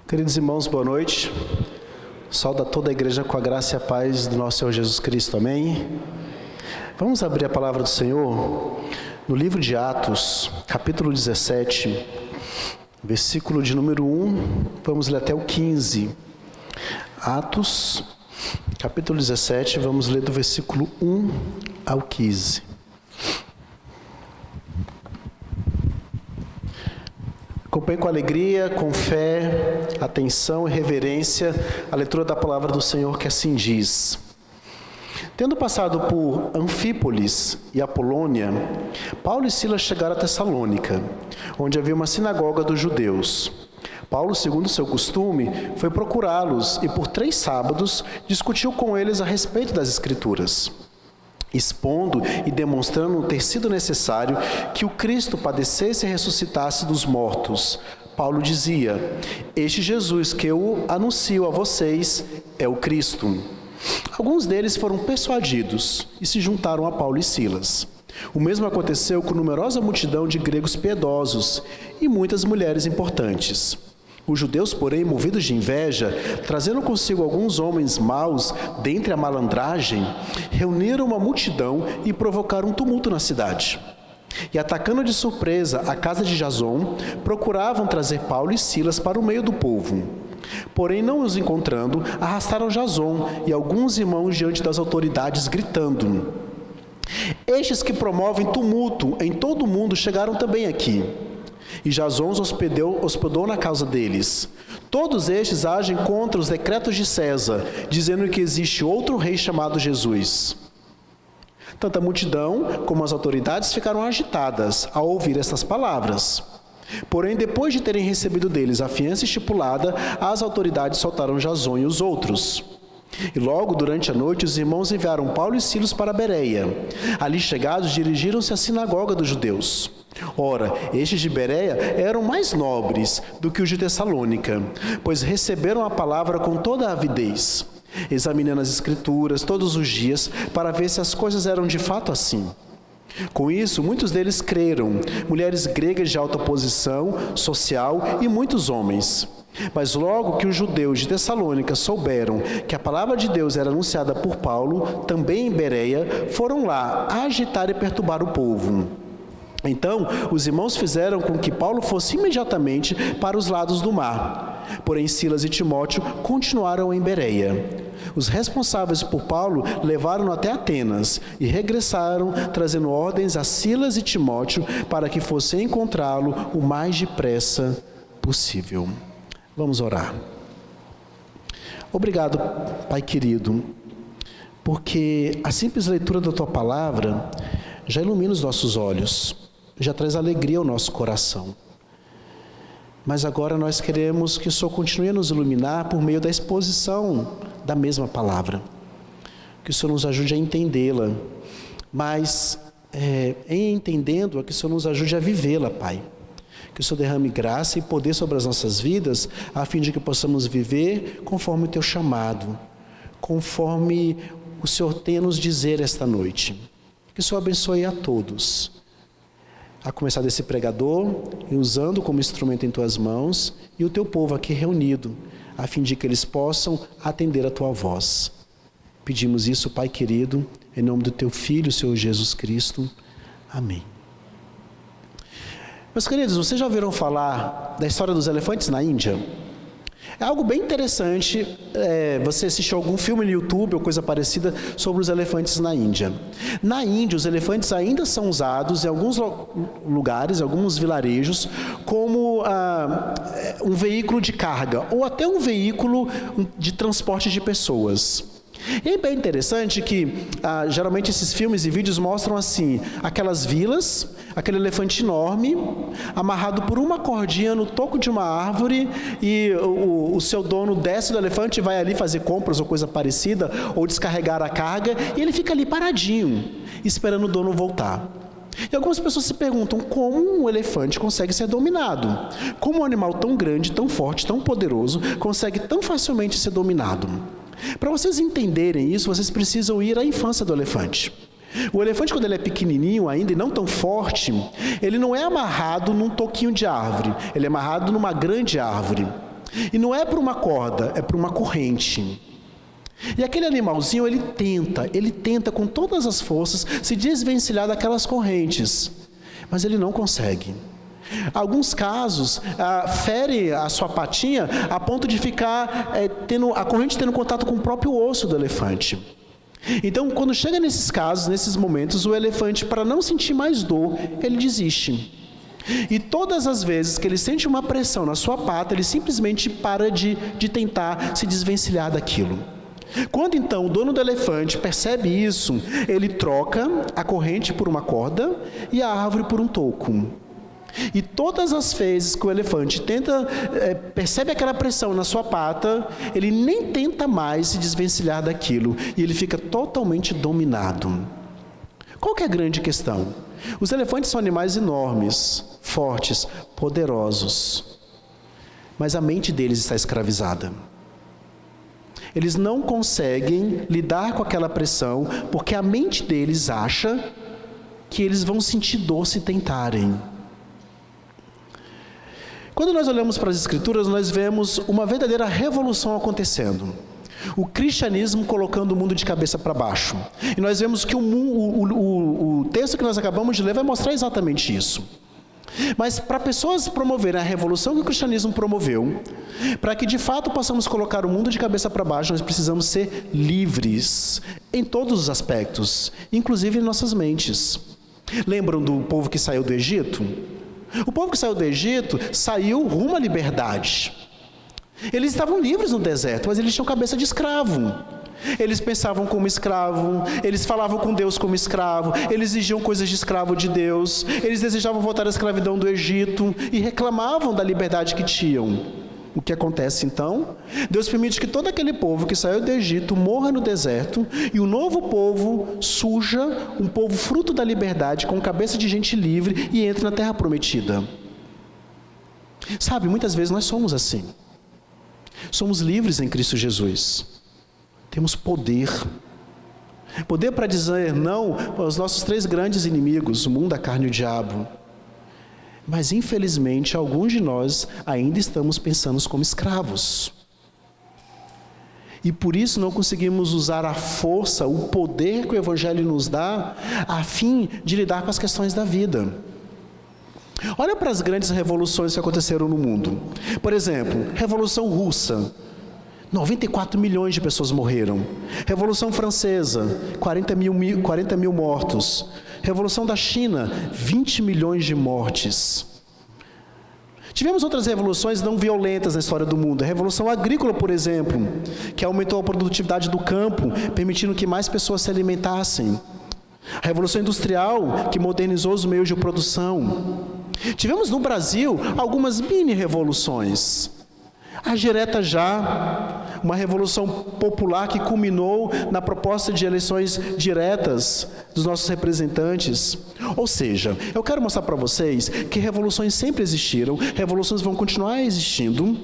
Queridos irmãos, boa noite. Saúdo a toda a igreja com a graça e a paz do nosso Senhor Jesus Cristo. Amém? Vamos abrir a palavra do Senhor no livro de Atos, capítulo 17, versículo de número 1. Vamos ler até o 15. Atos, capítulo 17, vamos ler do versículo 1 ao 15. Acompanhe com alegria, com fé, atenção e reverência a leitura da palavra do Senhor, que assim diz: Tendo passado por Anfípolis e Apolônia, Paulo e Silas chegaram a Tessalônica, onde havia uma sinagoga dos judeus. Paulo, segundo seu costume, foi procurá-los e por 3 sábados discutiu com eles a respeito das Escrituras, expondo e demonstrando ter sido necessário que o Cristo padecesse e ressuscitasse dos mortos. Paulo dizia: Este Jesus que eu anuncio a vocês é o Cristo. Alguns deles foram persuadidos e se juntaram a Paulo e Silas. O mesmo aconteceu com numerosa multidão de gregos piedosos e muitas mulheres importantes. Os judeus, porém, movidos de inveja, trazendo consigo alguns homens maus dentre a malandragem, reuniram uma multidão e provocaram um tumulto na cidade. E atacando de surpresa a casa de Jason, procuravam trazer Paulo e Silas para o meio do povo. Porém, não os encontrando, arrastaram Jason e alguns irmãos diante das autoridades, gritando: Estes que promovem tumulto em todo o mundo chegaram também aqui. E Jason os hospedou na casa deles. Todos estes agem contra os decretos de César, dizendo que existe outro rei chamado Jesus. Tanto a multidão como as autoridades ficaram agitadas ao ouvir estas palavras. Porém, depois de terem recebido deles a fiança estipulada, as autoridades soltaram Jason e os outros. E logo durante a noite os irmãos enviaram Paulo e Silas para Bereia. Ali chegados, dirigiram-se à sinagoga dos judeus. Ora, estes de Bereia eram mais nobres do que os de Tessalônica, pois receberam a palavra com toda a avidez, examinando as Escrituras todos os dias para ver se as coisas eram de fato assim. Com isso, muitos deles creram, mulheres gregas de alta posição social e muitos homens. Mas logo que os judeus de Tessalônica souberam que a palavra de Deus era anunciada por Paulo, também em Bereia, foram lá agitar e perturbar o povo. Então, os irmãos fizeram com que Paulo fosse imediatamente para os lados do mar. Porém, Silas e Timóteo continuaram em Bereia. Os responsáveis por Paulo levaram-no até Atenas e regressaram, trazendo ordens a Silas e Timóteo para que fossem encontrá-lo o mais depressa possível. Vamos orar. Obrigado, Pai querido, porque a simples leitura da Tua palavra já ilumina os nossos olhos, já traz alegria ao nosso coração. Mas agora nós queremos que o Senhor continue a nos iluminar por meio da exposição da mesma palavra. Que o Senhor nos ajude a entendê-la, mas em entendendo-a, que o Senhor nos ajude a vivê-la, Pai. Que o Senhor derrame graça e poder sobre as nossas vidas, a fim de que possamos viver conforme o Teu chamado, conforme o Senhor tem a nos dizer esta noite. Que o Senhor abençoe a todos, a começar desse pregador, e usando como instrumento em Tuas mãos, e o Teu povo aqui reunido, a fim de que eles possam atender a Tua voz. Pedimos isso, Pai querido, em nome do Teu Filho, o Senhor Jesus Cristo. Amém. Meus queridos, vocês já ouviram falar da história dos elefantes na Índia? É algo bem interessante, você assistiu algum filme no YouTube ou coisa parecida sobre os elefantes na Índia. Na Índia, os elefantes ainda são usados em alguns lugares, em alguns vilarejos, como um veículo de carga ou até um veículo de transporte de pessoas. E é bem interessante que, geralmente, esses filmes e vídeos mostram assim, aquelas vilas, aquele elefante enorme, amarrado por uma cordinha no toco de uma árvore, e o seu dono desce do elefante e vai ali fazer compras ou coisa parecida, ou descarregar a carga, e ele fica ali paradinho, esperando o dono voltar. E algumas pessoas se perguntam como um elefante consegue ser dominado. Como um animal tão grande, tão forte, tão poderoso, consegue tão facilmente ser dominado? Para vocês entenderem isso, vocês precisam ir à infância do elefante. O elefante, quando ele é pequenininho ainda e não tão forte, ele não é amarrado num toquinho de árvore, ele é amarrado numa grande árvore. E não é por uma corda, é por uma corrente. E aquele animalzinho, ele tenta com todas as forças se desvencilhar daquelas correntes, mas ele não consegue. Alguns casos, fere a sua patinha a ponto de ficar a corrente tendo contato com o próprio osso do elefante. Então, quando chega nesses casos, nesses momentos, o elefante, para não sentir mais dor, ele desiste. E todas as vezes que ele sente uma pressão na sua pata, ele simplesmente para de tentar se desvencilhar daquilo. Quando então o dono do elefante percebe isso, ele troca a corrente por uma corda e a árvore por um toco. E todas as vezes que o elefante percebe aquela pressão na sua pata, ele nem tenta mais se desvencilhar daquilo, e ele fica totalmente dominado. Qual que é a grande questão? Os elefantes são animais enormes, fortes, poderosos, mas a mente deles está escravizada. Eles não conseguem lidar com aquela pressão, porque a mente deles acha que eles vão sentir dor se tentarem. Quando nós olhamos para as Escrituras, nós vemos uma verdadeira revolução acontecendo. O cristianismo colocando o mundo de cabeça para baixo. E nós vemos que o texto que nós acabamos de ler vai mostrar exatamente isso. Mas para pessoas promoverem a revolução que o cristianismo promoveu, para que de fato possamos colocar o mundo de cabeça para baixo, nós precisamos ser livres em todos os aspectos, inclusive em nossas mentes. Lembram do povo que saiu do Egito? O povo que saiu do Egito saiu rumo à liberdade. Eles estavam livres no deserto, mas eles tinham cabeça de escravo. Eles pensavam como escravo, eles falavam com Deus como escravo, eles exigiam coisas de escravo de Deus, eles desejavam voltar à escravidão do Egito e reclamavam da liberdade que tinham. O que acontece então? Deus permite que todo aquele povo que saiu do Egito morra no deserto, e o novo povo surja, um povo fruto da liberdade, com cabeça de gente livre, e entre na terra prometida. Sabe, muitas vezes nós somos assim. Somos livres em Cristo Jesus. Temos poder. Poder para dizer não aos nossos três grandes inimigos, o mundo, a carne e o diabo. Mas, infelizmente, alguns de nós ainda estamos pensando como escravos. E por isso não conseguimos usar a força, o poder que o Evangelho nos dá, a fim de lidar com as questões da vida. Olha para as grandes revoluções que aconteceram no mundo. Por exemplo, Revolução Russa. 94 milhões de pessoas morreram. Revolução Francesa, 40 mil mortos. Revolução da China, 20 milhões de mortes. Tivemos outras revoluções não violentas na história do mundo. A Revolução Agrícola, por exemplo, que aumentou a produtividade do campo, permitindo que mais pessoas se alimentassem. A Revolução Industrial, que modernizou os meios de produção. Tivemos no Brasil algumas mini-revoluções. A direta já, uma revolução popular que culminou na proposta de eleições diretas dos nossos representantes. Ou seja, eu quero mostrar para vocês que revoluções sempre existiram, revoluções vão continuar existindo.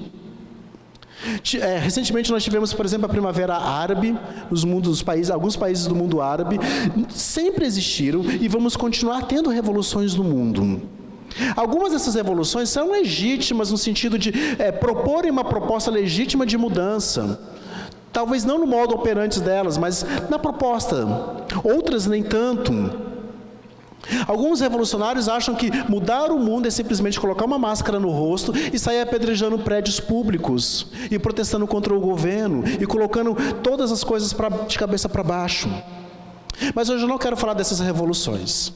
Recentemente nós tivemos, por exemplo, a Primavera Árabe, alguns países do mundo árabe, sempre existiram e vamos continuar tendo revoluções no mundo. Algumas dessas revoluções são legítimas no sentido de proporem uma proposta legítima de mudança. Talvez não no modo operante delas, mas na proposta. Outras nem tanto. Alguns revolucionários acham que mudar o mundo é simplesmente colocar uma máscara no rosto e sair apedrejando prédios públicos, e protestando contra o governo, e colocando todas as coisas de cabeça para baixo. Mas hoje eu não quero falar dessas revoluções.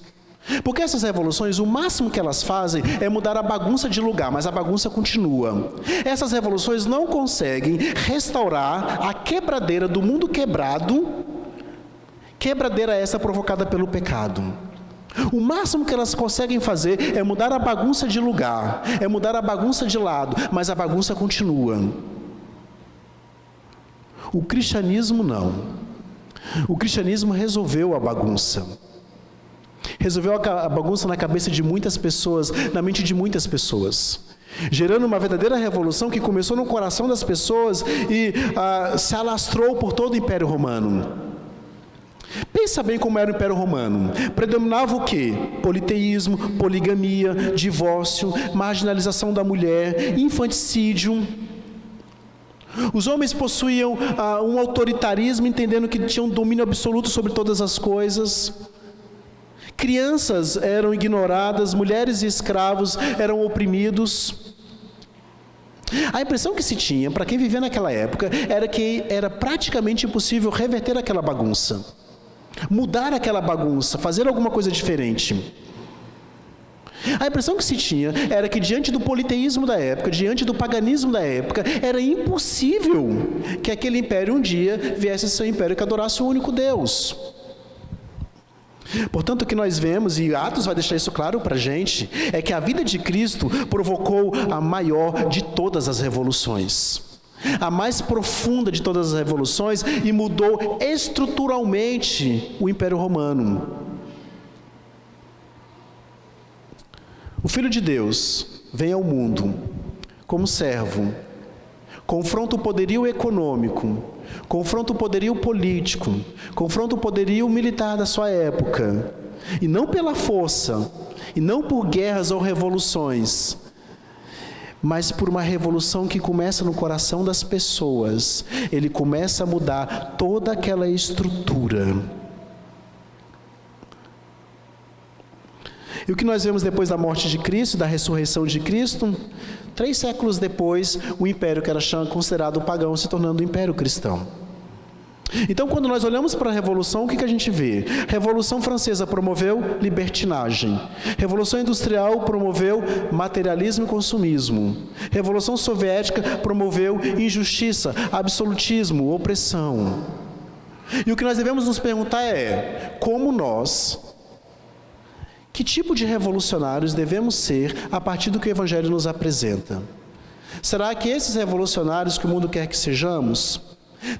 Porque essas revoluções, o máximo que elas fazem é mudar a bagunça de lugar, mas a bagunça continua. Essas revoluções não conseguem restaurar a quebradeira do mundo quebrado, quebradeira essa provocada pelo pecado. O máximo que elas conseguem fazer é mudar a bagunça de lugar, é mudar a bagunça de lado, mas a bagunça continua. O cristianismo não. O cristianismo resolveu a bagunça. Resolveu a bagunça na cabeça de muitas pessoas, na mente de muitas pessoas, gerando uma verdadeira revolução que começou no coração das pessoas e se alastrou por todo o Império Romano. Pensa bem como era o Império Romano. Predominava o quê? Politeísmo, poligamia, divórcio, marginalização da mulher, infanticídio. Os homens possuíam um autoritarismo, entendendo que tinham domínio absoluto sobre todas as coisas. Crianças eram ignoradas, mulheres e escravos eram oprimidos. A impressão que se tinha, para quem vivia naquela época, era que era praticamente impossível reverter aquela bagunça, mudar aquela bagunça, fazer alguma coisa diferente. A impressão que se tinha era que diante do politeísmo da época, diante do paganismo da época, era impossível que aquele império um dia viesse a ser um império que adorasse o único Deus. Portanto, o que nós vemos, e Atos vai deixar isso claro para a gente, é que a vida de Cristo provocou a maior de todas as revoluções, a mais profunda de todas as revoluções, e mudou estruturalmente o Império Romano. O Filho de Deus vem ao mundo como servo, confronta o poderio econômico, confronta o poderio político, confronta o poderio militar da sua época, e não pela força, e não por guerras ou revoluções, mas por uma revolução que começa no coração das pessoas. Ele começa a mudar toda aquela estrutura. E o que nós vemos depois da morte de Cristo, da ressurreição de Cristo? 3 séculos depois, o império que era considerado pagão se tornando o império cristão. Então, quando nós olhamos para a Revolução, o que a gente vê? Revolução Francesa promoveu libertinagem. Revolução Industrial promoveu materialismo e consumismo. Revolução Soviética promoveu injustiça, absolutismo, opressão. E o que nós devemos nos perguntar é, como nós, que tipo de revolucionários devemos ser a partir do que o Evangelho nos apresenta? Será que esses revolucionários que o mundo quer que sejamos?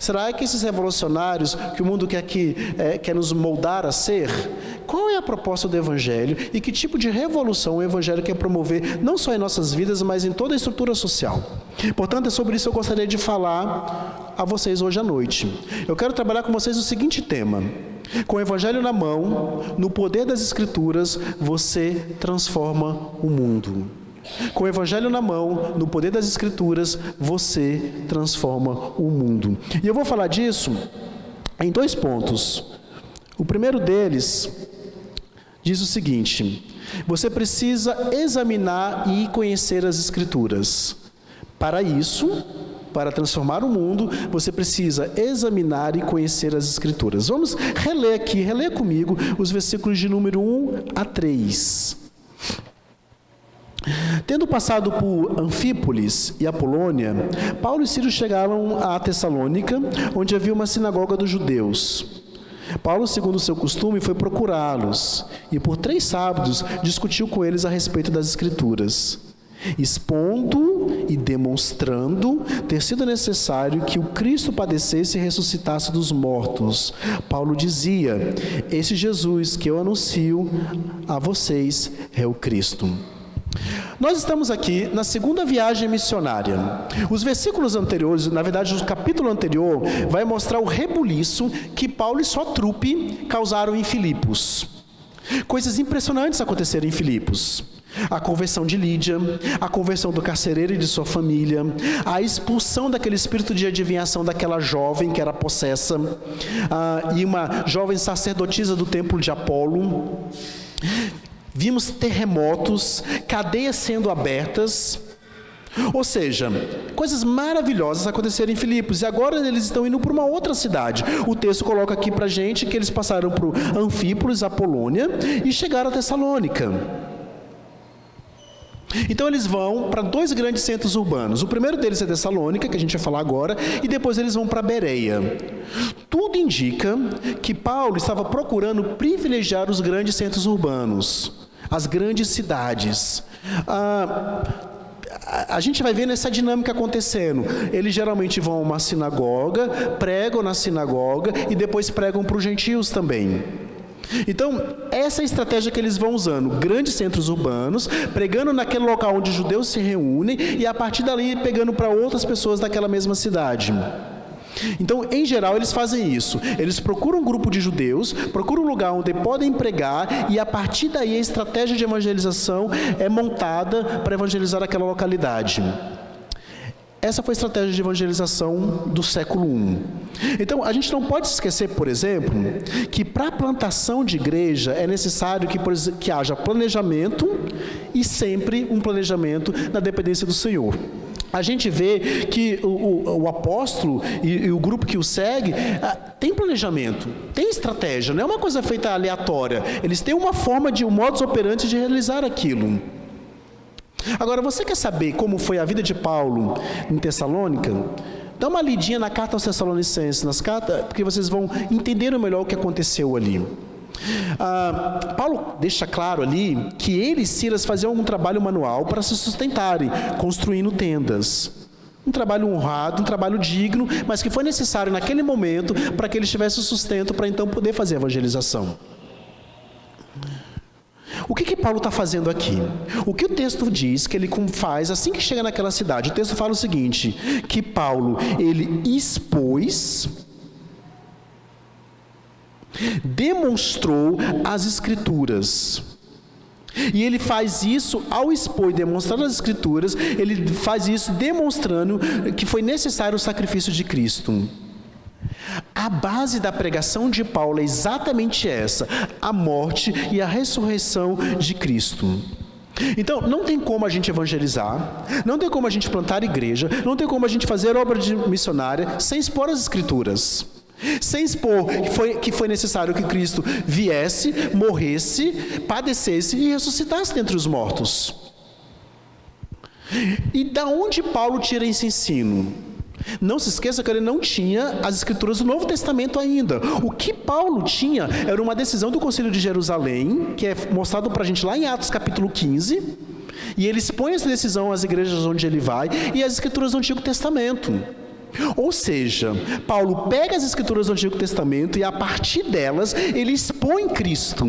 Será que esses revolucionários que o mundo quer nos moldar a ser? Qual é a proposta do Evangelho e que tipo de revolução o Evangelho quer promover, não só em nossas vidas, mas em toda a estrutura social? Portanto, é sobre isso que eu gostaria de falar a vocês hoje à noite. Eu quero trabalhar com vocês o seguinte tema: com o Evangelho na mão, no poder das Escrituras, você transforma o mundo. Com o Evangelho na mão, no poder das Escrituras, você transforma o mundo. E eu vou falar disso em 2 pontos. O primeiro deles diz o seguinte: você precisa examinar e conhecer as Escrituras. Para isso, para transformar o mundo, você precisa examinar e conhecer as Escrituras. Vamos reler aqui, reler comigo os versículos de número 1 a 3. Tendo passado por Anfípolis e Apolônia, Paulo e Sírio chegaram a Tessalônica, onde havia uma sinagoga dos judeus. Paulo, segundo o seu costume, foi procurá-los, e por 3 sábados discutiu com eles a respeito das Escrituras, expondo e demonstrando ter sido necessário que o Cristo padecesse e ressuscitasse dos mortos. Paulo dizia: esse Jesus que eu anuncio a vocês é o Cristo. Nós estamos aqui na segunda viagem missionária. Os versículos anteriores, na verdade o capítulo anterior, vai mostrar o rebuliço que Paulo e sua trupe causaram em Filipos. Coisas impressionantes aconteceram em Filipos. A conversão de Lídia, a conversão do carcereiro e de sua família, a expulsão daquele espírito de adivinhação daquela jovem que era possessa, e uma jovem sacerdotisa do templo de Apolo. Vimos terremotos, cadeias sendo abertas, ou seja, coisas maravilhosas aconteceram em Filipos, e agora eles estão indo para uma outra cidade. O texto coloca aqui para a gente que eles passaram por Anfípolis, Apolônia, e chegaram a Tessalônica. Então eles vão para 2 grandes centros urbanos. O primeiro deles é Tessalônica, que a gente vai falar agora, e depois eles vão para Bereia. Tudo indica que Paulo estava procurando privilegiar os grandes centros urbanos, as grandes cidades. A gente vai vendo essa dinâmica acontecendo. Eles geralmente vão a uma sinagoga, pregam na sinagoga e depois pregam para os gentios também. Então, essa é a estratégia que eles vão usando. Grandes centros urbanos, pregando naquele local onde os judeus se reúnem e a partir dali pegando para outras pessoas daquela mesma cidade. Então, em geral, eles fazem isso. Eles procuram um grupo de judeus, procuram um lugar onde podem pregar e a partir daí a estratégia de evangelização é montada para evangelizar aquela localidade. essa foi a estratégia de evangelização do século I. Então, a gente não pode esquecer, por exemplo, que para a plantação de igreja é necessário que haja planejamento e sempre um planejamento na dependência do Senhor. A gente vê que o apóstolo e o grupo que o segue tem planejamento, tem estratégia, não é uma coisa feita aleatória. Eles têm uma forma, um modus operandi de realizar aquilo. Agora, você quer saber como foi a vida de Paulo em Tessalônica? Dá uma lidinha na carta aos Tessalonicenses, porque vocês vão entender melhor o que aconteceu ali. Paulo deixa claro ali que ele e Silas faziam um trabalho manual para se sustentarem, construindo tendas. Um trabalho honrado, um trabalho digno, mas que foi necessário naquele momento para que eles tivessem o sustento para então poder fazer a evangelização. O que Paulo está fazendo aqui? O que o texto diz que ele faz assim que chega naquela cidade? O texto fala o seguinte, que Paulo, ele expôs, demonstrou as Escrituras. E ele faz isso, ao expor e demonstrar as Escrituras, ele faz isso demonstrando que foi necessário o sacrifício de Cristo. A base da pregação de Paulo é exatamente essa, a morte e a ressurreição de Cristo. Então, não tem como a gente evangelizar, não tem como a gente plantar igreja, não tem como a gente fazer obra missionária sem expor as Escrituras. Sem expor que foi necessário que Cristo viesse, morresse, padecesse e ressuscitasse dentre os mortos. E da onde Paulo tira esse ensino? Não se esqueça que ele não tinha as Escrituras do Novo Testamento ainda. O que Paulo tinha era uma decisão do Concílio de Jerusalém, que é mostrado para a gente lá em Atos capítulo 15, e ele expõe essa decisão às igrejas onde ele vai, e as Escrituras do Antigo Testamento. Ou seja, Paulo pega as Escrituras do Antigo Testamento e a partir delas ele expõe Cristo,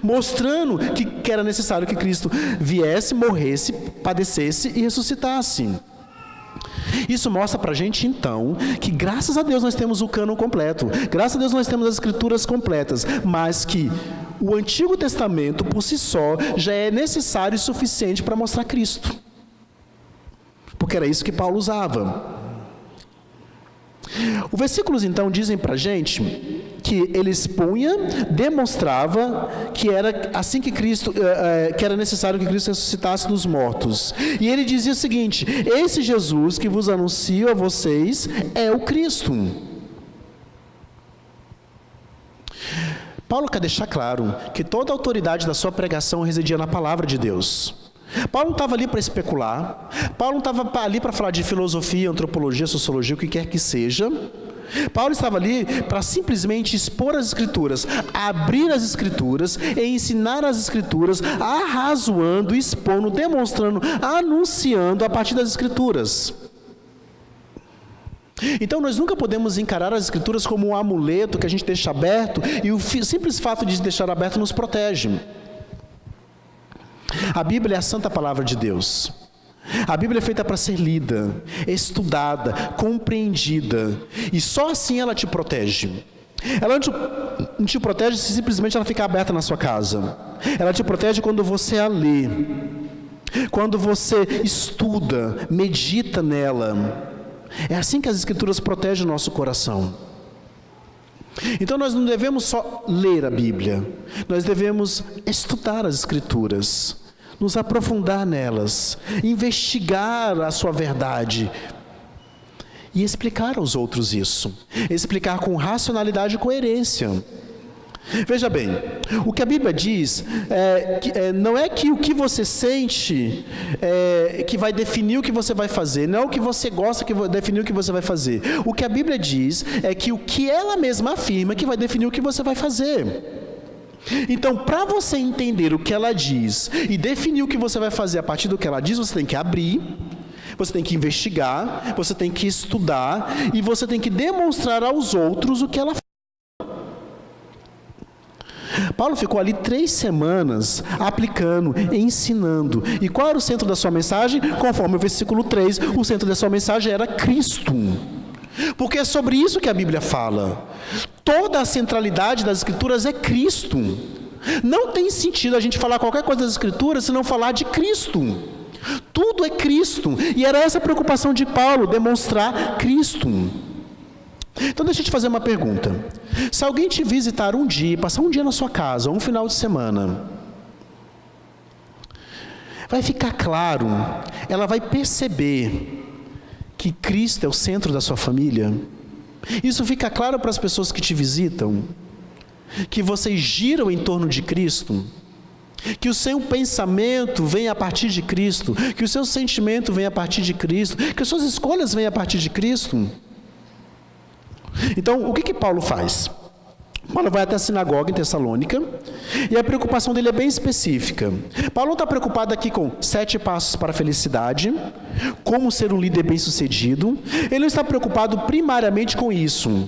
mostrando que era necessário que Cristo viesse, morresse, padecesse e ressuscitasse. Isso mostra pra gente então que graças a Deus nós temos o cânon completo, graças a Deus nós temos as Escrituras completas, mas que o Antigo Testamento por si só já é necessário e suficiente para mostrar Cristo, porque era isso que Paulo usava. Os versículos então dizem para a gente que ele expunha, demonstrava que era assim que Cristo, que era necessário que Cristo ressuscitasse dos mortos. E ele dizia o seguinte: esse Jesus que vos anuncio a vocês é o Cristo. Paulo quer deixar claro que toda a autoridade da sua pregação residia na palavra de Deus. Paulo não estava ali para especular, Paulo não estava ali para falar de filosofia, antropologia, sociologia, o que quer que seja. Paulo estava ali para simplesmente expor as Escrituras, abrir as Escrituras e ensinar as Escrituras, arrazoando, expondo, demonstrando, anunciando a partir das Escrituras. Então nós nunca podemos encarar as Escrituras como um amuleto que a gente deixa aberto e o simples fato de deixar aberto nos protege. A Bíblia é a santa palavra de Deus. A Bíblia é feita para ser lida, estudada, compreendida. E só assim ela te protege. Ela não te protege se simplesmente ela ficar aberta na sua casa. Ela te protege quando você a lê. Quando você estuda, medita nela. É assim que as Escrituras protegem o nosso coração. Então nós não devemos só ler a Bíblia, nós devemos estudar as Escrituras, nos aprofundar nelas, investigar a sua verdade e explicar aos outros isso, explicar com racionalidade e coerência. Veja bem, o que a Bíblia diz não é que o que você sente que vai definir o que você vai fazer, não é o que você gosta que vai definir o que você vai fazer. O que a Bíblia diz é que o que ela mesma afirma que vai definir o que você vai fazer. Então, para você entender o que ela diz e definir o que você vai fazer a partir do que ela diz, você tem que abrir, você tem que investigar, você tem que estudar e você tem que demonstrar aos outros o que ela faz. Paulo ficou ali 3 semanas aplicando, ensinando. E qual era o centro da sua mensagem? Conforme o versículo 3, o centro da sua mensagem era Cristo. Porque é sobre isso que a Bíblia fala. Toda a centralidade das Escrituras é Cristo. Não tem sentido a gente falar qualquer coisa das Escrituras se não falar de Cristo. Tudo é Cristo. E era essa a preocupação de Paulo, demonstrar Cristo. Então deixa eu te fazer uma pergunta. Se alguém te visitar um dia, passar um dia na sua casa, ou um final de semana, vai ficar claro, ela vai perceber que Cristo é o centro da sua família? Isso fica claro para as pessoas que te visitam? Que vocês giram em torno de Cristo? Que o seu pensamento vem a partir de Cristo? Que o seu sentimento vem a partir de Cristo? Que as suas escolhas vêm a partir de Cristo? Então, o que Paulo faz? Paulo vai até a sinagoga em Tessalônica, e a preocupação dele é bem específica. Paulo não está preocupado aqui com 7 passos para a felicidade, como ser um líder bem-sucedido. Ele não está preocupado primariamente com isso,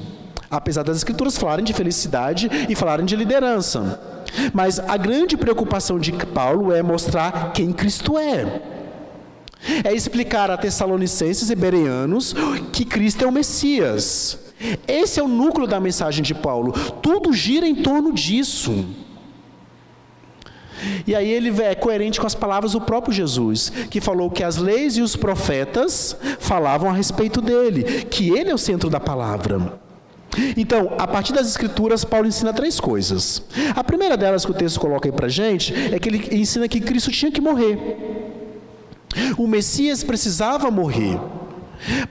apesar das escrituras falarem de felicidade e falarem de liderança. Mas a grande preocupação de Paulo é mostrar quem Cristo é. É explicar a Tessalonicenses e Bereanos que Cristo é o Messias. Esse é o núcleo da mensagem de Paulo. Tudo gira em torno disso. E aí ele é coerente com as palavras do próprio Jesus, que falou que as leis e os profetas falavam a respeito dele, que ele é o centro da palavra. Então, a partir das escrituras, Paulo ensina 3 coisas. A primeira delas que o texto coloca aí pra gente, é que ele ensina que Cristo tinha que morrer. O Messias precisava morrer.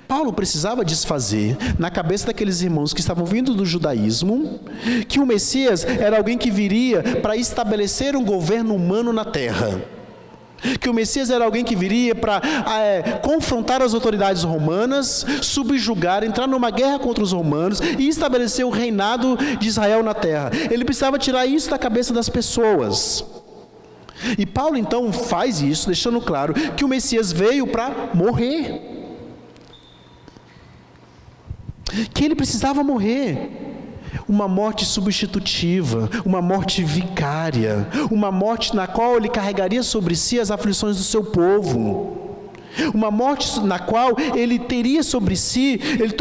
Paulo precisava desfazer na cabeça daqueles irmãos que estavam vindo do judaísmo, que o Messias era alguém que viria para estabelecer um governo humano na terra. Que o Messias era alguém que viria para confrontar as autoridades romanas, subjugar, entrar numa guerra contra os romanos e estabelecer o reinado de Israel na terra. Ele precisava tirar isso da cabeça das pessoas. E Paulo então faz isso, deixando claro que o Messias veio para morrer. Que ele precisava morrer. Uma morte substitutiva, uma morte vicária, uma morte na qual ele carregaria sobre si as aflições do seu povo. Uma morte na qual ele teria sobre si, ele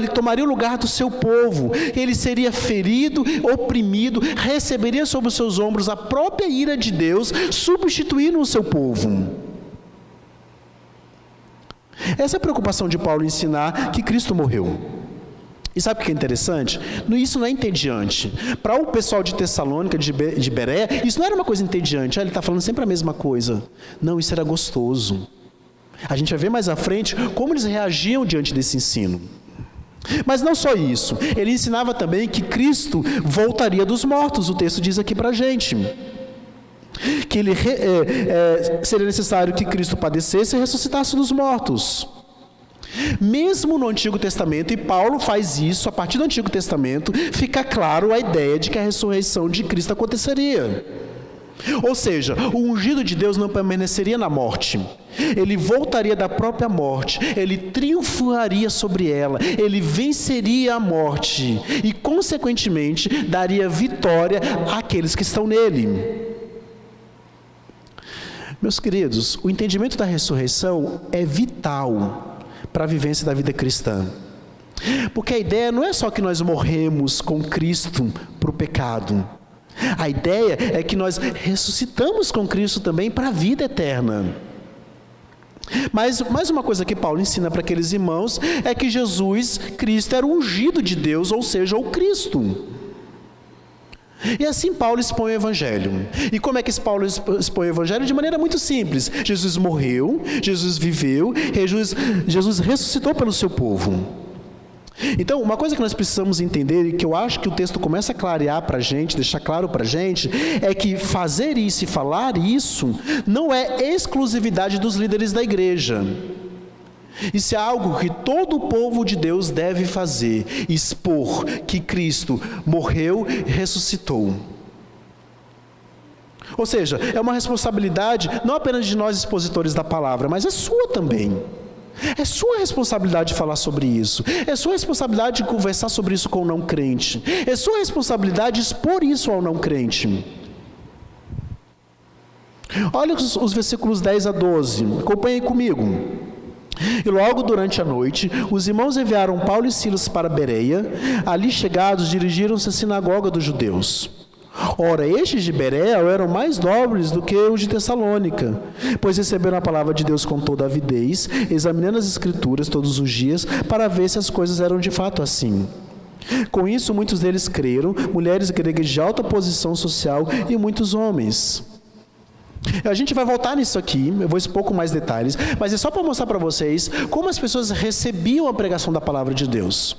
tomaria o lugar do seu povo. Ele seria ferido, oprimido, receberia sobre os seus ombros a própria ira de Deus, substituindo o seu povo. Essa é a preocupação de Paulo, ensinar que Cristo morreu. E sabe o que é interessante? Isso não é entediante. Para o pessoal de Tessalônica, de Bereia, isso não era uma coisa entediante. Ele está falando sempre a mesma coisa. Não, isso era gostoso. A gente vai ver mais à frente como eles reagiam diante desse ensino. Mas não só isso. Ele ensinava também que Cristo voltaria dos mortos. O texto diz aqui para a gente. Que seria necessário que Cristo padecesse e ressuscitasse dos mortos. Mesmo no Antigo Testamento, e Paulo faz isso, a partir do Antigo Testamento, fica claro a ideia de que a ressurreição de Cristo aconteceria. Ou seja, o ungido de Deus não permaneceria na morte. Ele voltaria da própria morte, ele triunfaria sobre ela, ele venceria a morte e, consequentemente, daria vitória àqueles que estão nele. Meus queridos, o entendimento da ressurreição é vital para a vivência da vida cristã. Porque a ideia não é só que nós morremos com Cristo para o pecado. A ideia é que nós ressuscitamos com Cristo também para a vida eterna. Mas mais uma coisa que Paulo ensina para aqueles irmãos é que Jesus, Cristo, era o ungido de Deus, ou seja, o Cristo. E assim Paulo expõe o Evangelho. E como é que Paulo expõe o Evangelho? De maneira muito simples. Jesus morreu, Jesus viveu, Jesus ressuscitou pelo seu povo. Então, uma coisa que nós precisamos entender, e que eu acho que o texto começa a clarear para a gente, deixar claro para a gente, é que fazer isso e falar isso não é exclusividade dos líderes da igreja. Isso é algo que todo o povo de Deus deve fazer, expor que Cristo morreu e ressuscitou. Ou seja, é uma responsabilidade não apenas de nós expositores da palavra, mas é sua também. É sua responsabilidade falar sobre isso. É sua responsabilidade conversar sobre isso com o não crente. É sua responsabilidade expor isso ao não crente. Olha os versículos 10 a 12. Acompanhem comigo. E logo durante a noite, os irmãos enviaram Paulo e Silas para Bereia. Ali chegados, dirigiram-se à sinagoga dos judeus. Ora, estes de Bereia eram mais nobres do que os de Tessalônica, pois receberam a palavra de Deus com toda avidez, examinando as Escrituras todos os dias, para ver se as coisas eram de fato assim. Com isso, muitos deles creram, mulheres gregas de alta posição social e muitos homens. A gente vai voltar nisso aqui, eu vou expor com mais detalhes, mas é só para mostrar para vocês como as pessoas recebiam a pregação da palavra de Deus.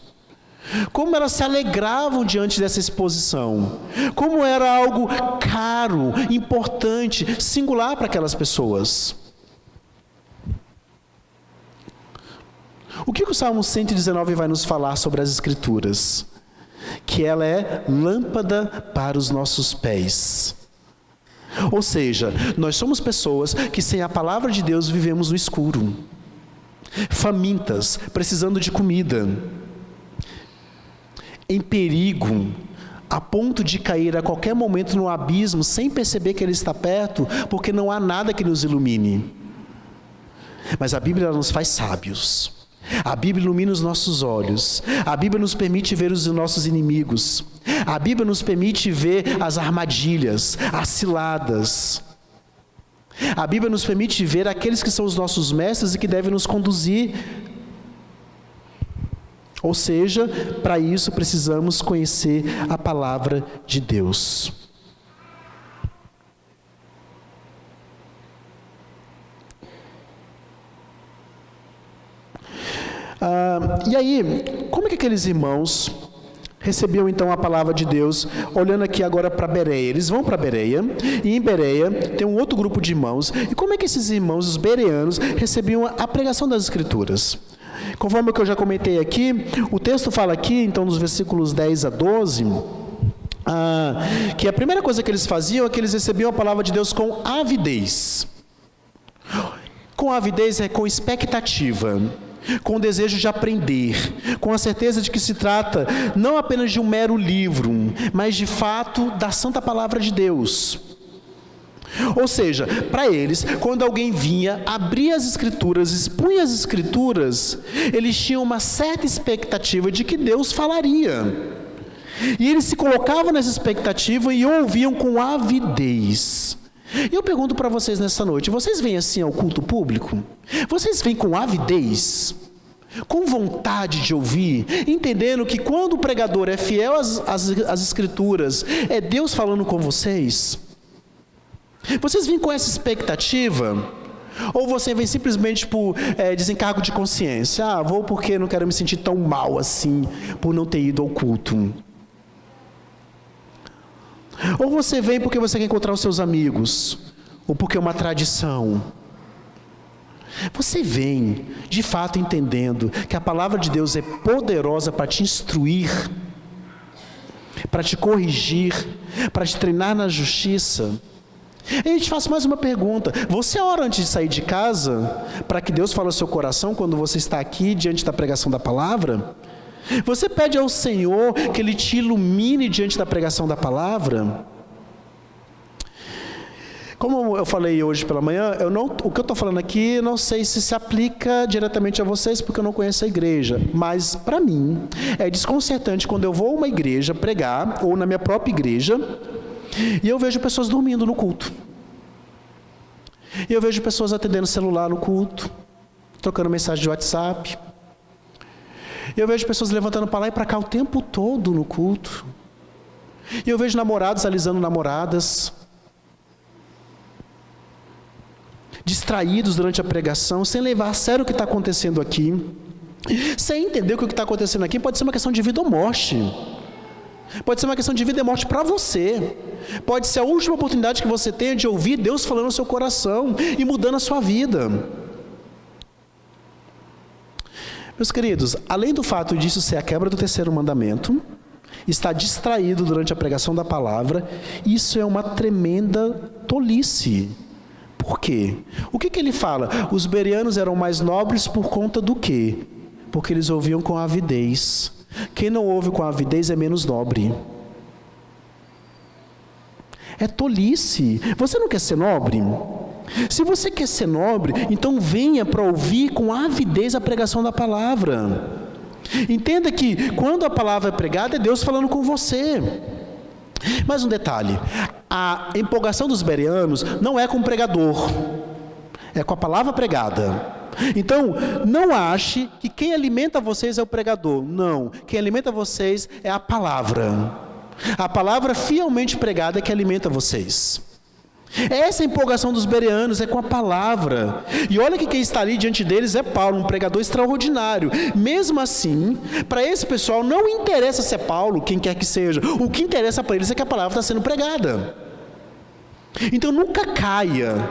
Como elas se alegravam diante dessa exposição. Como era algo caro, importante, singular para aquelas pessoas. O que o Salmo 119 vai nos falar sobre as Escrituras? Que ela é lâmpada para os nossos pés. Ou seja, nós somos pessoas que sem a palavra de Deus vivemos no escuro. Famintas, precisando de comida. Em perigo, a ponto de cair a qualquer momento no abismo, sem perceber que ele está perto, porque não há nada que nos ilumine. Mas a Bíblia nos faz sábios. A Bíblia ilumina os nossos olhos. A Bíblia nos permite ver os nossos inimigos. A Bíblia nos permite ver as armadilhas, as ciladas. A Bíblia nos permite ver aqueles que são os nossos mestres e que devem nos conduzir. Ou seja, para isso precisamos conhecer a palavra de Deus. E aí, como é que aqueles irmãos recebiam então a palavra de Deus? Olhando aqui agora para Bereia, eles vão para Bereia, e em Bereia tem um outro grupo de irmãos. E como é que esses irmãos, os bereanos, recebiam a pregação das Escrituras? Conforme o que eu já comentei aqui, o texto fala aqui, então, nos versículos 10 a 12, que a primeira coisa que eles faziam é que eles recebiam a palavra de Deus com avidez. Com avidez é com expectativa, com o desejo de aprender, com a certeza de que se trata não apenas de um mero livro, mas de fato da santa palavra de Deus. Ou seja, para eles, quando alguém vinha, abria as Escrituras, expunha as Escrituras, eles tinham uma certa expectativa de que Deus falaria. E eles se colocavam nessa expectativa e ouviam com avidez. E eu pergunto para vocês nessa noite, vocês vêm assim ao culto público? Vocês vêm com avidez? Com vontade de ouvir, entendendo que quando o pregador é fiel às Escrituras, é Deus falando com vocês? Vocês vêm com essa expectativa? Ou você vem simplesmente por desencargo de consciência? Vou porque não quero me sentir tão mal assim, por não ter ido ao culto. Ou você vem porque você quer encontrar os seus amigos, ou porque é uma tradição. Você vem, de fato, entendendo que a palavra de Deus é poderosa para te instruir, para te corrigir, para te treinar na justiça. E a gente faz mais uma pergunta: você ora antes de sair de casa para que Deus fale ao seu coração quando você está aqui diante da pregação da palavra? Você pede ao Senhor que Ele te ilumine diante da pregação da palavra? Como eu falei hoje pela manhã, o que eu estou falando aqui, não sei se aplica diretamente a vocês, porque eu não conheço a igreja. Mas, para mim, é desconcertante quando eu vou a uma igreja pregar, ou na minha própria igreja, e eu vejo pessoas dormindo no culto. E eu vejo pessoas atendendo celular no culto, trocando mensagem de WhatsApp. Eu vejo pessoas levantando para lá e para cá o tempo todo no culto. E eu vejo namorados alisando namoradas, distraídos durante a pregação, sem levar a sério o que está acontecendo aqui, sem entender que o que está acontecendo aqui pode ser uma questão de vida ou morte. Pode ser uma questão de vida e morte para você. Pode ser a última oportunidade que você tenha de ouvir Deus falando no seu coração e mudando a sua vida. Meus queridos, além do fato disso ser a quebra do terceiro mandamento, estar distraído durante a pregação da palavra, isso é uma tremenda tolice. Por quê? O que ele fala? Os bereanos eram mais nobres por conta do quê? Porque eles ouviam com avidez. Quem não ouve com avidez é menos nobre. É tolice. Você não quer ser nobre? Se você quer ser nobre, então venha para ouvir com avidez a pregação da palavra. Entenda que quando a palavra é pregada, é Deus falando com você. Mais um detalhe, a empolgação dos bereanos não é com o pregador, é com a palavra pregada. Então, não ache que quem alimenta vocês é o pregador. Não, quem alimenta vocês é a palavra. A palavra fielmente pregada é que alimenta vocês. Essa empolgação dos bereanos é com a palavra. E olha que quem está ali diante deles é Paulo, um pregador extraordinário. Mesmo assim, para esse pessoal não interessa se é Paulo, quem quer que seja. O que interessa para eles é que a palavra está sendo pregada. Então nunca caia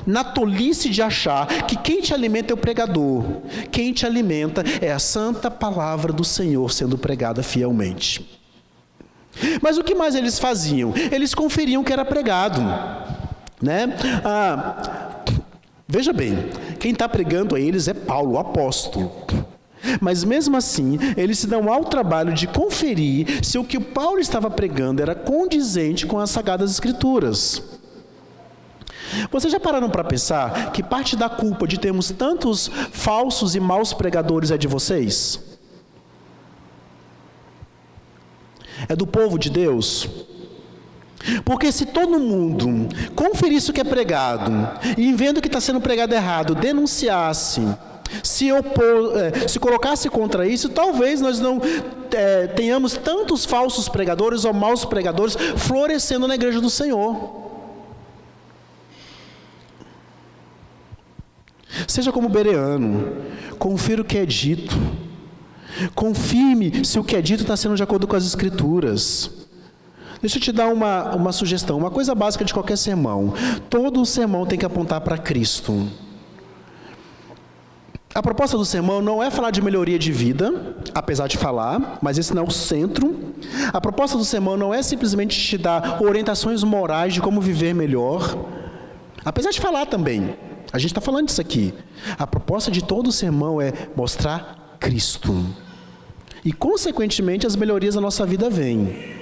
na tolice de achar que quem te alimenta é o pregador. Quem te alimenta é a santa palavra do Senhor sendo pregada fielmente. Mas o que mais eles faziam? Eles conferiam o que era pregado, né? Veja bem, quem está pregando a eles é Paulo, o apóstolo. Mas mesmo assim, eles se dão ao trabalho de conferir se o que o Paulo estava pregando era condizente com as Sagradas Escrituras. Vocês já pararam para pensar que parte da culpa de termos tantos falsos e maus pregadores é de vocês? É do povo de Deus? Porque se todo mundo conferisse o que é pregado e vendo que está sendo pregado errado, denunciasse, se colocasse contra isso, talvez nós não tenhamos tantos falsos pregadores ou maus pregadores florescendo na igreja do Senhor. Seja como bereano, confira o que é dito, confirme se o que é dito está sendo de acordo com as Escrituras. Deixa eu te dar uma sugestão, uma coisa básica de qualquer sermão. Todo sermão tem que apontar para Cristo. A proposta do sermão não é falar de melhoria de vida, apesar de falar, mas esse não é o centro. A proposta do sermão não é simplesmente te dar orientações morais de como viver melhor, apesar de falar também. A gente está falando disso aqui. A proposta de todo o sermão é mostrar Cristo. E, consequentemente, as melhorias da nossa vida vêm.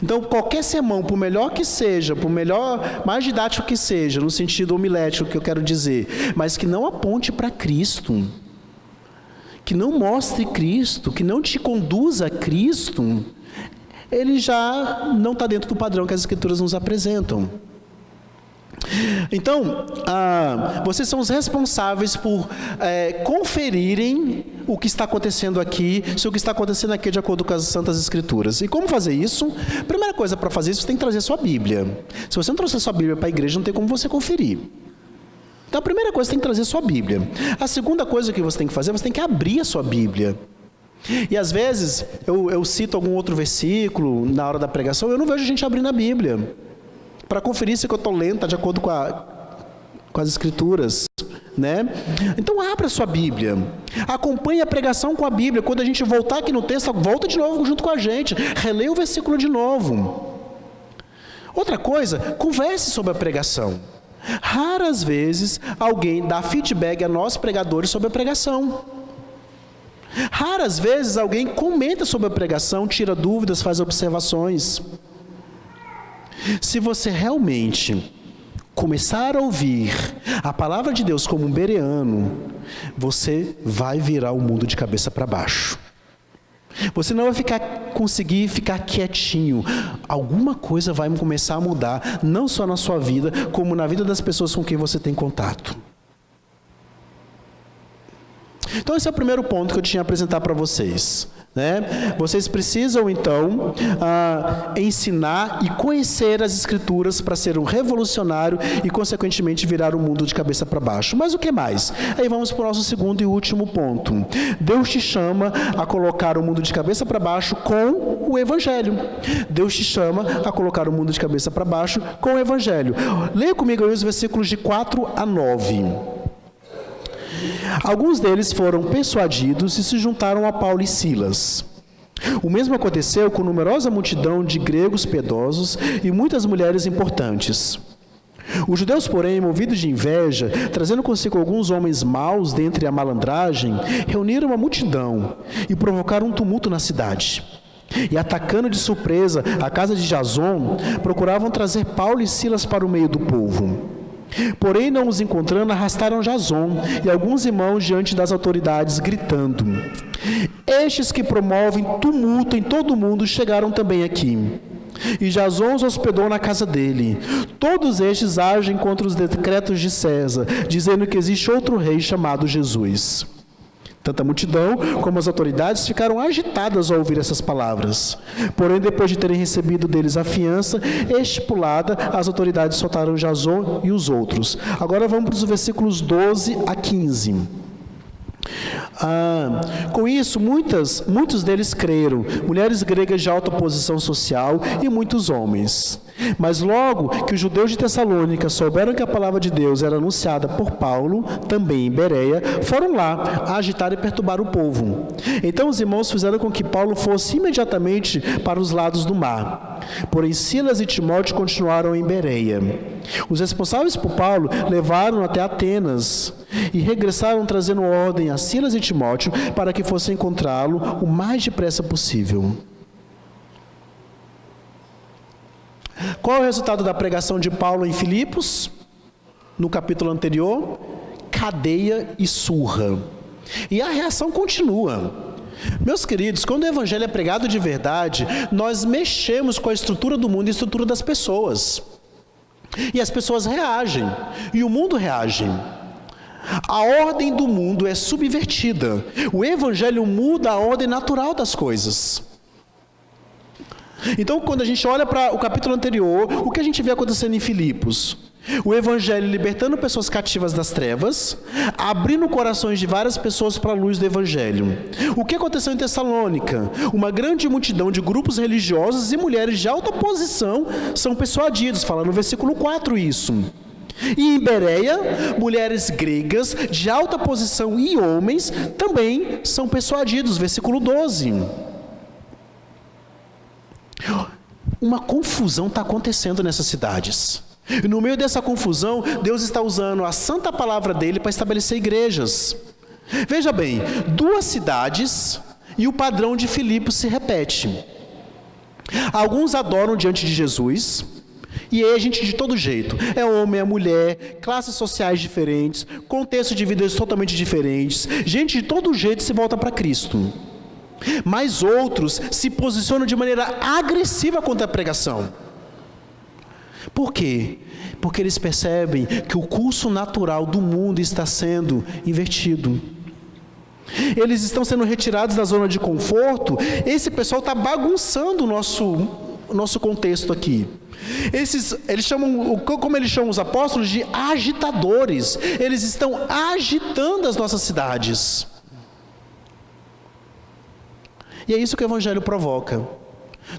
Então, qualquer sermão, por melhor que seja, por melhor, mais didático que seja, no sentido homilético que eu quero dizer, mas que não aponte para Cristo, que não mostre Cristo, que não te conduza a Cristo, ele já não está dentro do padrão que as Escrituras nos apresentam. Então, vocês são os responsáveis por conferirem o que está acontecendo aqui, se o que está acontecendo aqui é de acordo com as Santas Escrituras. E como fazer isso? Primeira coisa para fazer isso, você tem que trazer sua Bíblia. Se você não trouxer sua Bíblia para a igreja, não tem como você conferir. Então, a primeira coisa, você tem que trazer sua Bíblia. A segunda coisa que você tem que fazer, você tem que abrir a sua Bíblia. E às vezes, eu cito algum outro versículo na hora da pregação, eu não vejo a gente abrindo a Bíblia para conferir se eu estou lenta de acordo com as Escrituras, né? Então abra a sua Bíblia, acompanhe a pregação com a Bíblia. Quando a gente voltar aqui no texto, volta de novo junto com a gente, releia o versículo de novo. Outra coisa, converse sobre a pregação. Raras vezes alguém dá feedback a nós pregadores sobre a pregação. Raras vezes alguém comenta sobre a pregação, tira dúvidas, faz observações. Se você realmente começar a ouvir a palavra de Deus como um bereano, você vai virar o mundo de cabeça para baixo. Você não vai conseguir ficar quietinho. Alguma coisa vai começar a mudar, não só na sua vida, como na vida das pessoas com quem você tem contato. Então esse é o primeiro ponto que eu tinha a apresentar para vocês, né? Vocês precisam então ensinar e conhecer as Escrituras para ser um revolucionário e consequentemente virar o mundo de cabeça para baixo. Mas o que mais? Aí vamos para o nosso segundo e último ponto. Deus te chama a colocar o mundo de cabeça para baixo com o Evangelho. Deus te chama a colocar o mundo de cabeça para baixo com o Evangelho. Leia comigo aí os versículos de 4 a 9. Alguns deles foram persuadidos e se juntaram a Paulo e Silas. O mesmo aconteceu com numerosa multidão de gregos piedosos e muitas mulheres importantes. Os judeus, porém, movidos de inveja, trazendo consigo alguns homens maus dentre a malandragem, reuniram a multidão e provocaram um tumulto na cidade. E atacando de surpresa a casa de Jason, procuravam trazer Paulo e Silas para o meio do povo. Porém, não os encontrando, arrastaram Jason e alguns irmãos diante das autoridades, gritando: estes que promovem tumulto em todo o mundo chegaram também aqui. e Jasão os hospedou na casa dele. Todos estes agem contra os decretos de César, dizendo que existe outro rei chamado Jesus. Tanto a multidão como as autoridades ficaram agitadas ao ouvir essas palavras. Porém, depois de terem recebido deles a fiança estipulada, as autoridades soltaram Jasão e os outros. Agora vamos para os versículos 12 a 15. Com isso, muitos deles creram, mulheres gregas de alta posição social e muitos homens. Mas logo que os judeus de Tessalônica souberam que a palavra de Deus era anunciada por Paulo, também em Bereia, foram lá agitar e perturbar o povo. Então os irmãos fizeram com que Paulo fosse imediatamente para os lados do mar. Porém Silas e Timóteo continuaram em Bereia. Os responsáveis por Paulo levaram-no até Atenas e regressaram trazendo ordem a Silas e Timóteo para que fossem encontrá-lo o mais depressa possível. Qual é o resultado da pregação de Paulo em Filipos? No capítulo anterior, cadeia e surra. E a reação continua. Meus queridos, quando o evangelho é pregado de verdade, nós mexemos com a estrutura do mundo e a estrutura das pessoas. E as pessoas reagem, e o mundo reage. A ordem do mundo é subvertida. O evangelho muda a ordem natural das coisas. Então, quando a gente olha para o capítulo anterior, o que a gente vê acontecendo em Filipos? O evangelho libertando pessoas cativas das trevas, abrindo corações de várias pessoas para a luz do evangelho. O que aconteceu em Tessalônica? Uma grande multidão de grupos religiosos e mulheres de alta posição são persuadidos, fala no versículo 4 isso. E em Bereia, mulheres gregas de alta posição e homens também são persuadidos, versículo 12. Uma confusão está acontecendo nessas cidades. E no meio dessa confusão, Deus está usando a santa palavra dele para estabelecer igrejas. Veja bem, 2 cidades e o padrão de Filipos se repete. Alguns adoram diante de Jesus, e é gente de todo jeito. É homem, é mulher, classes sociais diferentes, contextos de vidas totalmente diferentes. Gente de todo jeito se volta para Cristo. Mas outros se posicionam de maneira agressiva contra a pregação. Por quê? Porque eles percebem que o curso natural do mundo está sendo invertido. Eles estão sendo retirados da zona de conforto. Esse pessoal está bagunçando o nosso contexto aqui. Eles chamam, como eles chamam os apóstolos, de agitadores. Eles estão agitando as nossas cidades. E é isso que o evangelho provoca.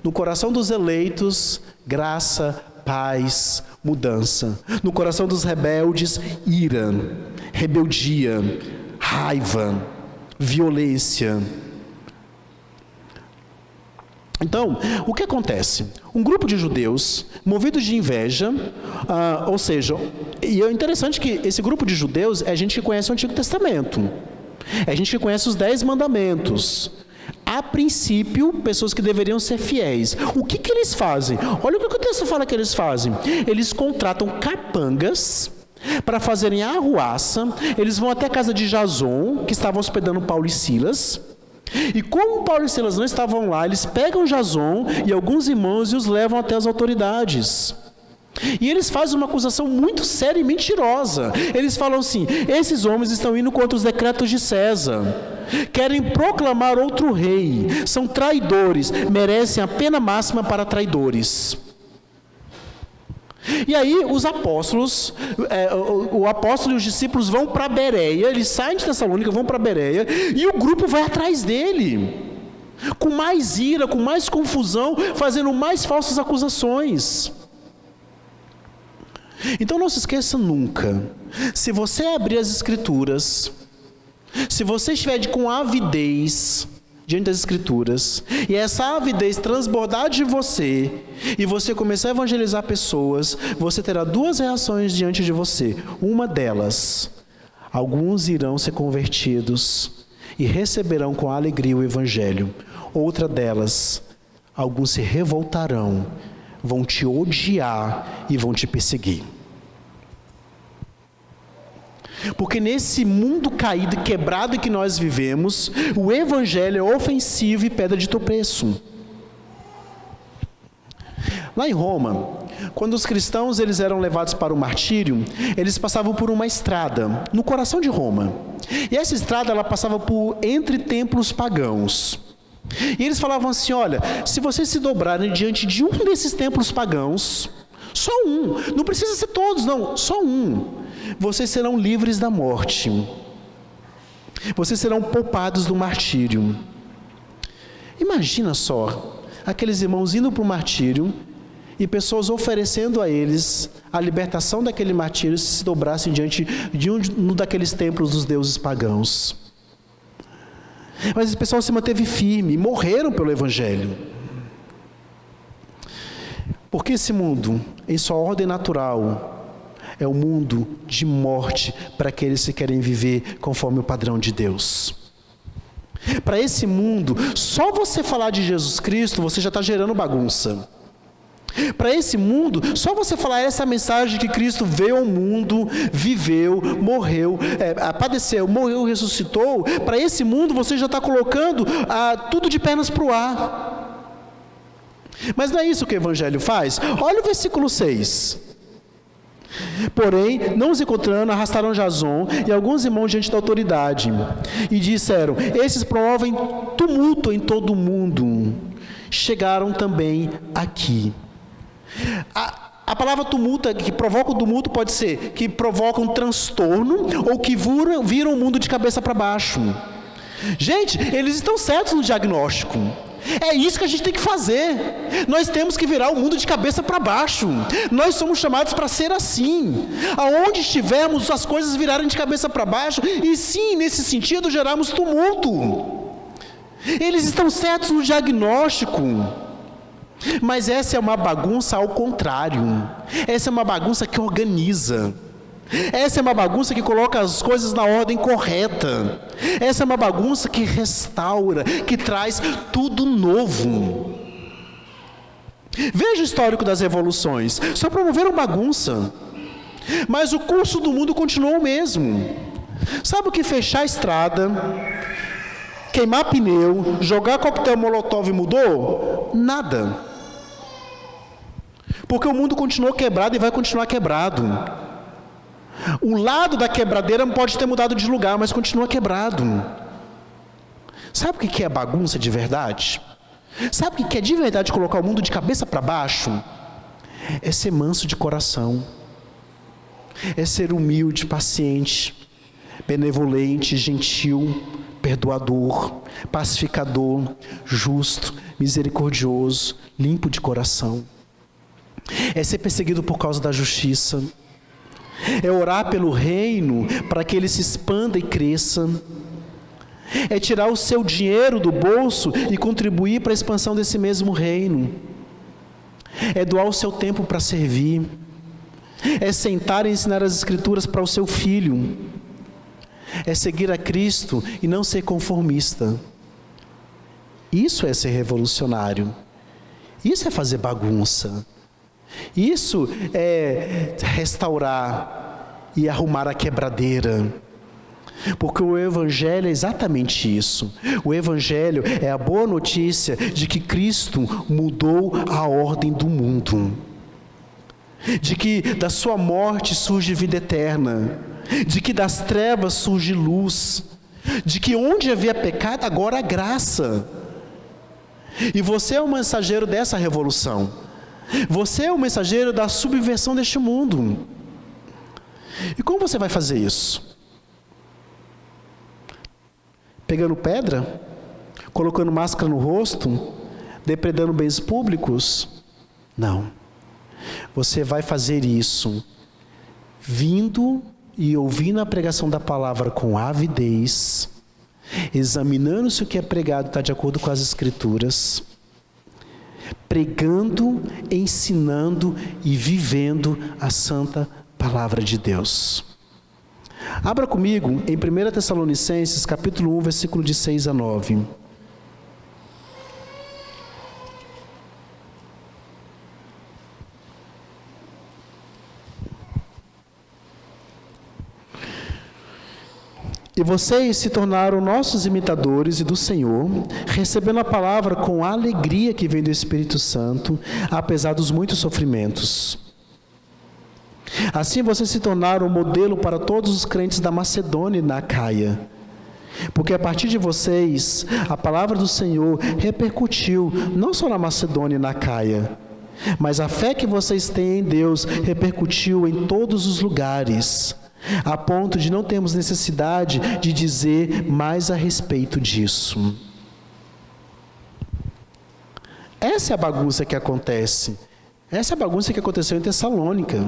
No coração dos eleitos, graça, paz, mudança. No coração dos rebeldes, ira, rebeldia, raiva, violência. Então, o que acontece? Um grupo de judeus, movidos de inveja, ou seja, e é interessante que esse grupo de judeus é gente que conhece o Antigo Testamento. É gente que conhece os 10 mandamentos. A princípio, pessoas que deveriam ser fiéis. O que eles fazem? Olha o que o texto fala que eles fazem. Eles contratam capangas para fazerem a arruaça. Eles vão até a casa de Jasão, que estava hospedando Paulo e Silas. E como Paulo e Silas não estavam lá, eles pegam Jasão e alguns irmãos e os levam até as autoridades. E eles fazem uma acusação muito séria e mentirosa. Eles falam assim: esses homens estão indo contra os decretos de César, querem proclamar outro rei, são traidores, merecem a pena máxima para traidores. E aí os apóstolos, o apóstolo e os discípulos vão para Bereia, eles saem de Tessalônica, vão para Bereia, e o grupo vai atrás dele, com mais ira, com mais confusão, fazendo mais falsas acusações. Então não se esqueça nunca, se você abrir as Escrituras, se você estiver com avidez diante das Escrituras, e essa avidez transbordar de você, e você começar a evangelizar pessoas, você terá 2 reações diante de você. Uma delas, alguns irão ser convertidos e receberão com alegria o Evangelho. Outra delas, alguns se revoltarão, vão te odiar e vão te perseguir. Porque nesse mundo caído e quebrado em que nós vivemos, o evangelho é ofensivo e pedra de tropeço. Lá em Roma, quando os cristãos eles eram levados para o martírio, eles passavam por uma estrada no coração de Roma. E essa estrada ela passava por entre templos pagãos. E eles falavam assim: olha, se vocês se dobrarem diante de um desses templos pagãos, só um, não precisa ser todos, não, só um, vocês serão livres da morte. Vocês serão poupados do martírio. Imagina só, aqueles irmãos indo para o martírio e pessoas oferecendo a eles a libertação daquele martírio se dobrassem diante de um daqueles templos dos deuses pagãos. Mas esse pessoal se manteve firme e morreram pelo Evangelho. Porque esse mundo, em sua ordem natural, é um mundo de morte para aqueles que querem viver conforme o padrão de Deus. Para esse mundo, só você falar de Jesus Cristo, você já está gerando bagunça. Para esse mundo, só você falar essa mensagem que Cristo veio ao mundo, viveu, morreu, padeceu, morreu, ressuscitou, para esse mundo você já está colocando tudo de pernas para o ar. Mas não é isso que o Evangelho faz? Olha o versículo 6. Porém, não os encontrando, arrastaram Jason e alguns irmãos diante da autoridade e disseram: esses promovem tumulto em todo o mundo, chegaram também aqui. A palavra tumulto, que provoca o tumulto, pode ser que provoca um transtorno ou que viram o mundo de cabeça para baixo. Gente, eles estão certos no diagnóstico. É isso que a gente tem que fazer. Nós temos que virar o mundo de cabeça para baixo. Nós somos chamados para ser assim. Aonde estivermos, as coisas virarem de cabeça para baixo e sim, nesse sentido, gerarmos tumulto. Eles estão certos no diagnóstico. Mas essa é uma bagunça ao contrário. Essa é uma bagunça que organiza. Essa é uma bagunça que coloca as coisas na ordem correta. Essa é uma bagunça que restaura, que traz tudo novo. Veja o histórico das revoluções. Só promoveram bagunça. Mas o curso do mundo continuou o mesmo. Sabe o que fechar a estrada, queimar pneu, jogar coquetel molotov mudou? Nada. Porque o mundo continuou quebrado e vai continuar quebrado. O lado da quebradeira pode ter mudado de lugar, mas continua quebrado. Sabe o que é bagunça de verdade? Sabe o que é de verdade colocar o mundo de cabeça para baixo? É ser manso de coração. É ser humilde, paciente, benevolente, gentil, perdoador, pacificador, justo, misericordioso, limpo de coração. É ser perseguido por causa da justiça. É orar pelo reino para que ele se expanda e cresça. É tirar o seu dinheiro do bolso e contribuir para a expansão desse mesmo reino. É doar o seu tempo para servir. É sentar e ensinar as Escrituras para o seu filho. É seguir a Cristo e não ser conformista. Isso é ser revolucionário. Isso é fazer bagunça. Isso é restaurar e arrumar a quebradeira. Porque o Evangelho é exatamente isso. O Evangelho é a boa notícia de que Cristo mudou a ordem do mundo. De que da sua morte surge vida eterna. De que das trevas surge luz. De que onde havia pecado, agora há graça. E você é o mensageiro dessa revolução. Você é o mensageiro da subversão deste mundo. E como você vai fazer isso? Pegando pedra? Colocando máscara no rosto? Depredando bens públicos? Não. Você vai fazer isso vindo e ouvindo a pregação da palavra com avidez, examinando se o que é pregado está de acordo com as Escrituras, pregando, ensinando e vivendo a santa palavra de Deus. Abra comigo em 1 Tessalonicenses, capítulo 1, versículo de 6 a 9. E vocês se tornaram nossos imitadores e do Senhor, recebendo a palavra com a alegria que vem do Espírito Santo, apesar dos muitos sofrimentos. Assim vocês se tornaram um modelo para todos os crentes da Macedônia e da Acaia. Porque a partir de vocês, a palavra do Senhor repercutiu não só na Macedônia e na Acaia, mas a fé que vocês têm em Deus repercutiu em todos os lugares, a ponto de não termos necessidade de dizer mais a respeito disso. Essa é a bagunça que acontece. Essa é a bagunça que aconteceu em Tessalônica.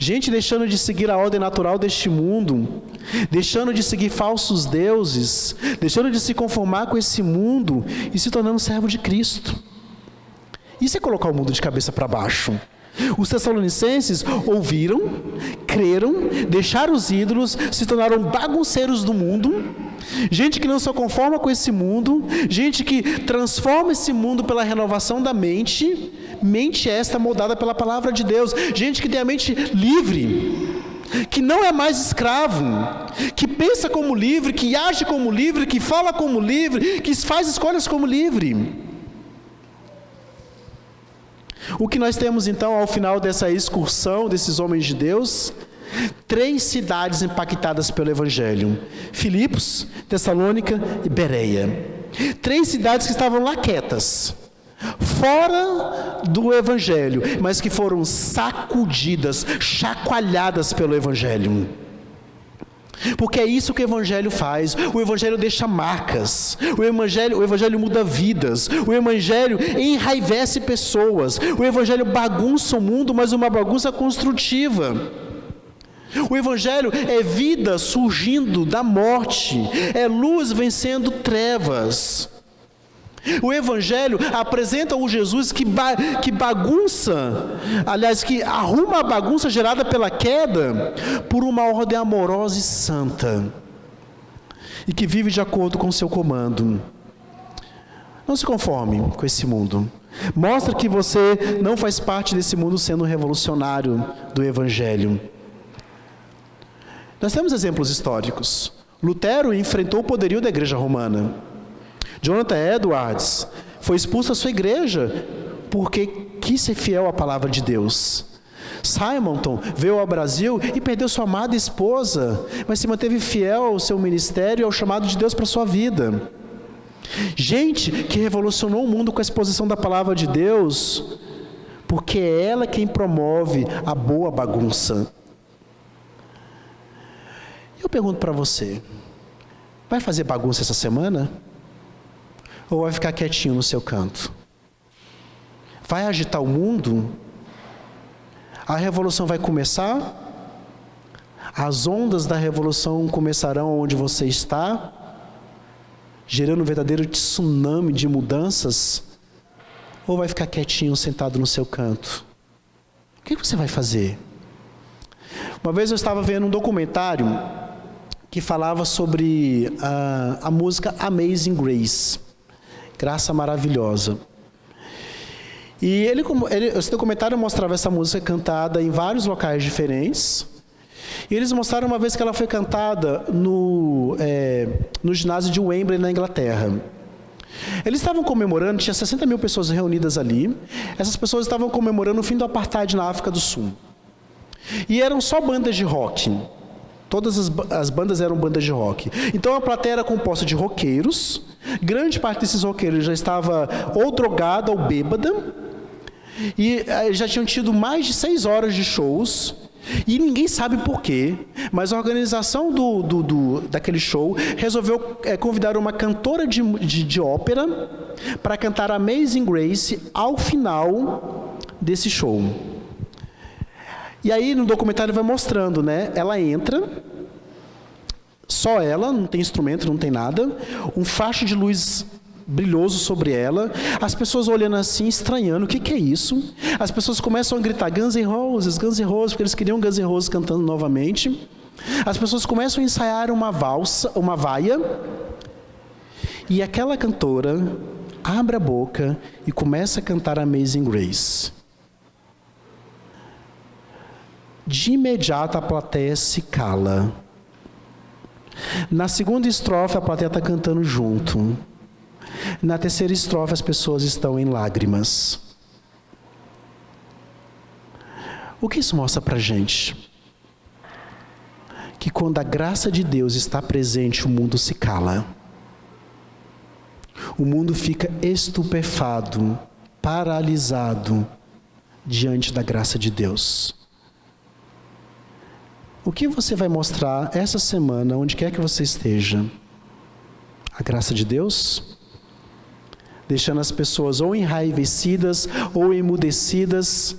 Gente deixando de seguir a ordem natural deste mundo, deixando de seguir falsos deuses, deixando de se conformar com esse mundo e se tornando servo de Cristo. Isso é colocar o mundo de cabeça para baixo. Os tessalonicenses ouviram, creram, deixaram os ídolos, se tornaram bagunceiros do mundo, gente que não se conforma com esse mundo, gente que transforma esse mundo pela renovação da mente, mente esta moldada pela palavra de Deus, gente que tem a mente livre, que não é mais escravo, que pensa como livre, que age como livre, que fala como livre, que faz escolhas como livre. O que nós temos então ao final dessa excursão desses homens de Deus? 3 cidades impactadas pelo Evangelho: Filipos, Tessalônica e Bereia. 3 cidades que estavam lá quietas, fora do Evangelho, mas que foram sacudidas, chacoalhadas pelo Evangelho. Porque é isso que o Evangelho faz. O Evangelho deixa marcas, o Evangelho muda vidas, o Evangelho enraivece pessoas, o Evangelho bagunça o mundo, mas uma bagunça construtiva. O Evangelho é vida surgindo da morte, é luz vencendo trevas. O Evangelho apresenta o Jesus que bagunça, aliás, que arruma a bagunça gerada pela queda por uma ordem amorosa e santa, e que vive de acordo com o seu comando. Não se conforme com esse mundo. Mostra que você não faz parte desse mundo sendo um revolucionário do Evangelho. Nós temos exemplos históricos. Lutero enfrentou o poderio da igreja romana. Jonathan Edwards foi expulso da sua igreja porque quis ser fiel à palavra de Deus. Simonton veio ao Brasil e perdeu sua amada esposa, mas se manteve fiel ao seu ministério e ao chamado de Deus para a sua vida. Gente que revolucionou o mundo com a exposição da palavra de Deus, porque é ela quem promove a boa bagunça. Eu pergunto para você, vai fazer bagunça essa semana? Ou vai ficar quietinho no seu canto? Vai agitar o mundo? A revolução vai começar? As ondas da revolução começarão onde você está, gerando um verdadeiro tsunami de mudanças? Ou vai ficar quietinho, sentado no seu canto? O que você vai fazer? Uma vez eu estava vendo um documentário que falava sobre a música Amazing Grace, Graça Maravilhosa. E esse documentário mostrava essa música cantada em vários locais diferentes. E eles mostraram uma vez que ela foi cantada no ginásio de Wembley, na Inglaterra. Eles estavam comemorando, tinha 60 mil pessoas reunidas ali. Essas pessoas estavam comemorando o fim do apartheid na África do Sul. E eram só bandas de rock. Todas as bandas eram bandas de rock. Então a plateia era composta de roqueiros. Grande parte desses roqueiros já estava ou drogada ou bêbada. E já tinham tido mais de 6 horas de shows. E ninguém sabe por quê, mas a organização daquele show resolveu convidar uma cantora de ópera para cantar Amazing Grace ao final desse show. E aí no documentário vai mostrando, né? Ela entra, só ela, não tem instrumento, não tem nada, um facho de luz brilhoso sobre ela, as pessoas olhando assim, estranhando, o que é isso? As pessoas começam a gritar Guns N' Roses, porque eles queriam Guns N' Roses cantando novamente. As pessoas começam a ensaiar uma valsa, uma vaia, e aquela cantora abre a boca e começa a cantar Amazing Grace. De imediato a plateia se cala. Na segunda estrofe, a plateia está cantando junto. Na terceira estrofe, as pessoas estão em lágrimas. O que isso mostra para a gente? Que quando a graça de Deus está presente, o mundo se cala. O mundo fica estupefado, paralisado diante da graça de Deus. O que você vai mostrar essa semana, onde quer que você esteja? A graça de Deus? Deixando as pessoas ou enraivecidas, ou emudecidas,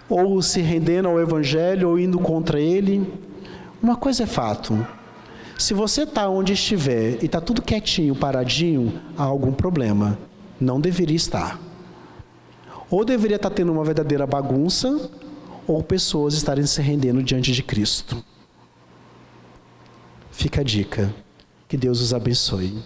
ou se rendendo ao Evangelho, ou indo contra ele. Uma coisa é fato: se você está onde estiver e está tudo quietinho, paradinho, há algum problema. Não deveria estar. Ou deveria estar tendo uma verdadeira bagunça, ou pessoas estarem se rendendo diante de Cristo. Fica a dica. Que Deus os abençoe.